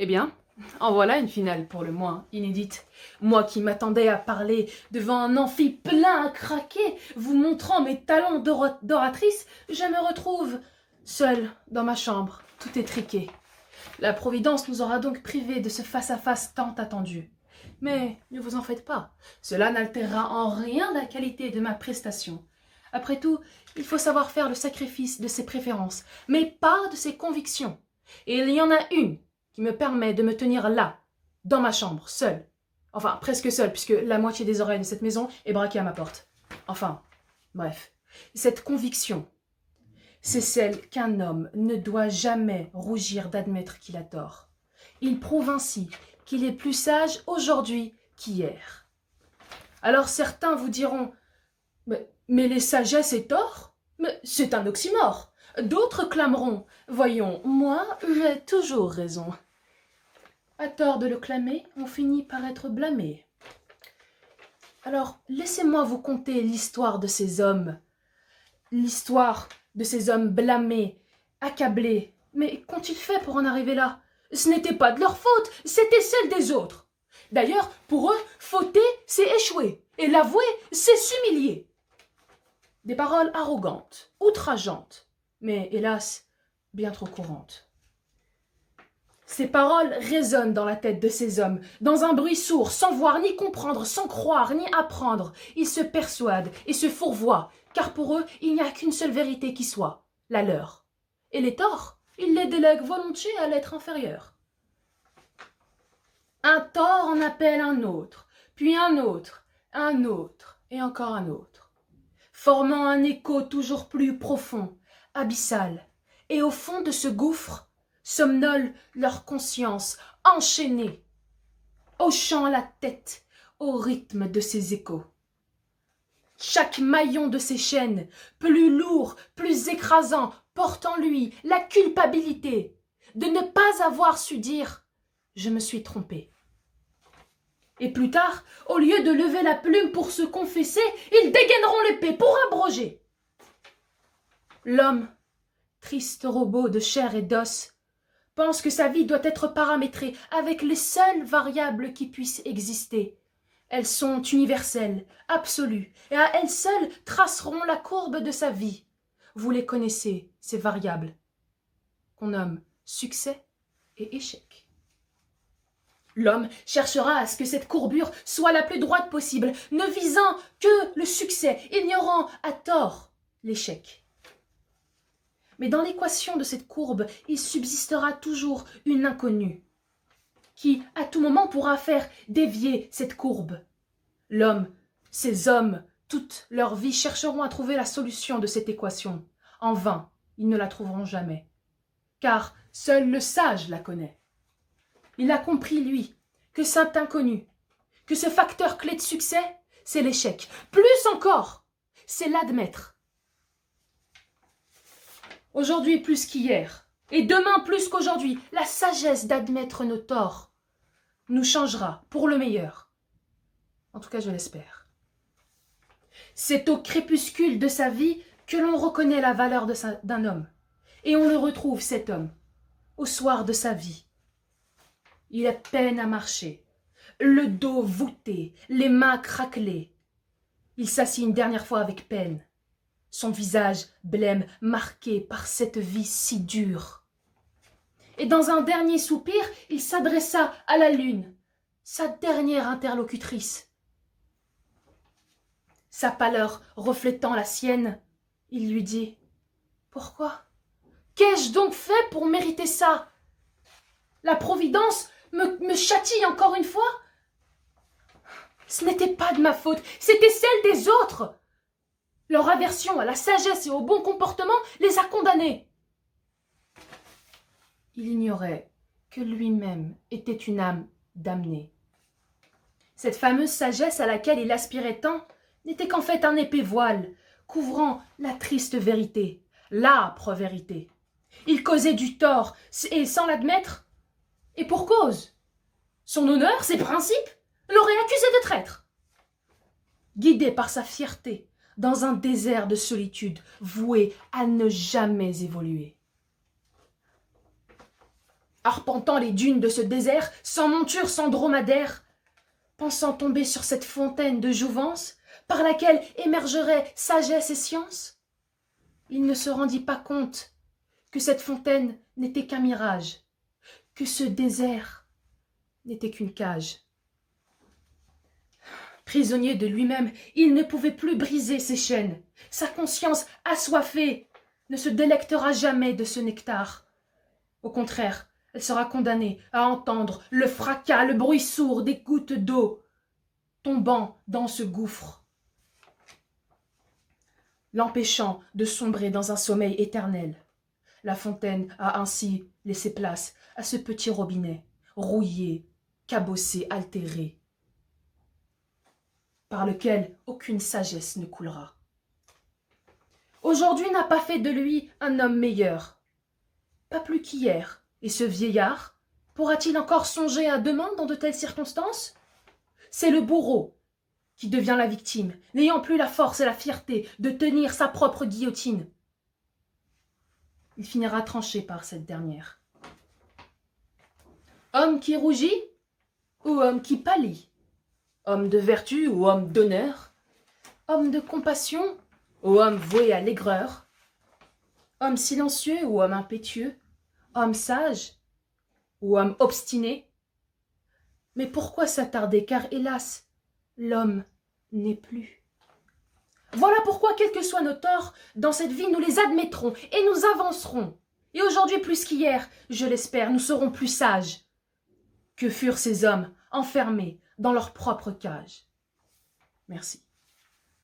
Eh bien, en voilà une finale pour le moins inédite. Moi qui m'attendais à parler devant un amphi plein à craquer, vous montrant mes talents d'oratrice, je me retrouve seule dans ma chambre, tout étriqué. La Providence nous aura donc privés de ce face-à-face tant attendu. Mais ne vous en faites pas, cela n'altérera en rien la qualité de ma prestation. Après tout, il faut savoir faire le sacrifice de ses préférences, mais pas de ses convictions. Et il y en a une qui me permet de me tenir là, dans ma chambre, seule. Enfin, presque seule, puisque la moitié des oreilles de cette maison est braquée à ma porte. Enfin, bref. Cette conviction, c'est celle qu'un homme ne doit jamais rougir d'admettre qu'il a tort. Il prouve ainsi qu'il est plus sage aujourd'hui qu'hier. Alors certains vous diront « Mais les sagesses et tort, mais c'est un oxymore !» D'autres clameront « Voyons, moi, j'ai toujours raison !» À tort de le clamer, on finit par être blâmé. Alors, laissez-moi vous conter l'histoire de ces hommes. L'histoire de ces hommes blâmés, accablés. Mais qu'ont-ils fait pour en arriver là? Ce n'était pas de leur faute, c'était celle des autres. D'ailleurs, pour eux, fauter, c'est échouer. Et l'avouer, c'est s'humilier. Des paroles arrogantes, outrageantes, mais hélas, bien trop courantes. Ces paroles résonnent dans la tête de ces hommes, dans un bruit sourd, sans voir ni comprendre, sans croire ni apprendre. Ils se persuadent et se fourvoient, car pour eux, il n'y a qu'une seule vérité qui soit, la leur. Et les torts, ils les délèguent volontiers à l'être inférieur. Un tort en appelle un autre, puis un autre, et encore un autre, formant un écho toujours plus profond, abyssal. Et au fond de ce gouffre, somnole leur conscience, enchaînée, hochant la tête au rythme de ces échos. Chaque maillon de ces chaînes, plus lourd, plus écrasant, porte en lui la culpabilité de ne pas avoir su dire « je me suis trompé ». Et plus tard, au lieu de lever la plume pour se confesser, ils dégaineront l'épée pour abroger. L'homme, triste robot de chair et d'os, pense que sa vie doit être paramétrée avec les seules variables qui puissent exister. Elles sont universelles, absolues, et à elles seules traceront la courbe de sa vie. Vous les connaissez, ces variables, qu'on nomme succès et échec. L'homme cherchera à ce que cette courbure soit la plus droite possible, ne visant que le succès, ignorant à tort l'échec. Mais dans l'équation de cette courbe, il subsistera toujours une inconnue, qui, à tout moment, pourra faire dévier cette courbe. L'homme, ces hommes, toute leur vie chercheront à trouver la solution de cette équation. En vain, ils ne la trouveront jamais, car seul le sage la connaît. Il a compris, lui, que cet inconnu, que ce facteur clé de succès, c'est l'échec. Plus encore, c'est l'admettre. Aujourd'hui plus qu'hier, et demain plus qu'aujourd'hui, la sagesse d'admettre nos torts nous changera pour le meilleur. En tout cas, je l'espère. C'est au crépuscule de sa vie que l'on reconnaît la valeur d'un homme. Et on le retrouve, cet homme, au soir de sa vie. Il a peine à marcher, le dos voûté, les mains craquelées. Il s'assit une dernière fois avec peine. Son visage blême, marqué par cette vie si dure. Et dans un dernier soupir, il s'adressa à la lune, sa dernière interlocutrice. Sa pâleur reflétant la sienne, il lui dit « Pourquoi? Qu'ai-je donc fait pour mériter ça? La Providence me châtie encore une fois? Ce n'était pas de ma faute, c'était celle des autres. Leur aversion à la sagesse et au bon comportement les a condamnés. » Il ignorait que lui-même était une âme damnée. Cette fameuse sagesse à laquelle il aspirait tant n'était qu'en fait un épais voile, couvrant la triste vérité, l'âpre vérité. Il causait du tort, et sans l'admettre, et pour cause. Son honneur, ses principes, l'auraient accusé de traître. Guidé par sa fierté, dans un désert de solitude, voué à ne jamais évoluer. arpentant les dunes de ce désert, sans monture, sans dromadaire, pensant tomber sur cette fontaine de jouvence, par laquelle émergeraient sagesse et science, il ne se rendit pas compte que cette fontaine n'était qu'un mirage, que ce désert n'était qu'une cage. Prisonnier de lui-même, il ne pouvait plus briser ses chaînes. Sa conscience assoiffée ne se délectera jamais de ce nectar. Au contraire, elle sera condamnée à entendre le fracas, le bruit sourd des gouttes d'eau tombant dans ce gouffre, l'empêchant de sombrer dans un sommeil éternel. La fontaine a ainsi laissé place à ce petit robinet, rouillé, cabossé, altéré, par lequel aucune sagesse ne coulera. Aujourd'hui n'a pas fait de lui un homme meilleur, pas plus qu'hier, et ce vieillard pourra-t-il encore songer à demain dans de telles circonstances? C'est le bourreau qui devient la victime, n'ayant plus la force et la fierté de tenir sa propre guillotine. Il finira tranché par cette dernière. Homme qui rougit ou homme qui pâlit? Homme de vertu ou homme d'honneur? Homme de compassion ou homme voué à l'aigreur? Homme silencieux ou homme impétueux? Homme sage ou homme obstiné? Mais pourquoi s'attarder, car hélas, l'homme n'est plus. Voilà pourquoi, quels que soient nos torts, dans cette vie nous les admettrons et nous avancerons. Et aujourd'hui plus qu'hier, je l'espère, nous serons plus sages. Que furent ces hommes enfermés dans leur propre cage. Merci.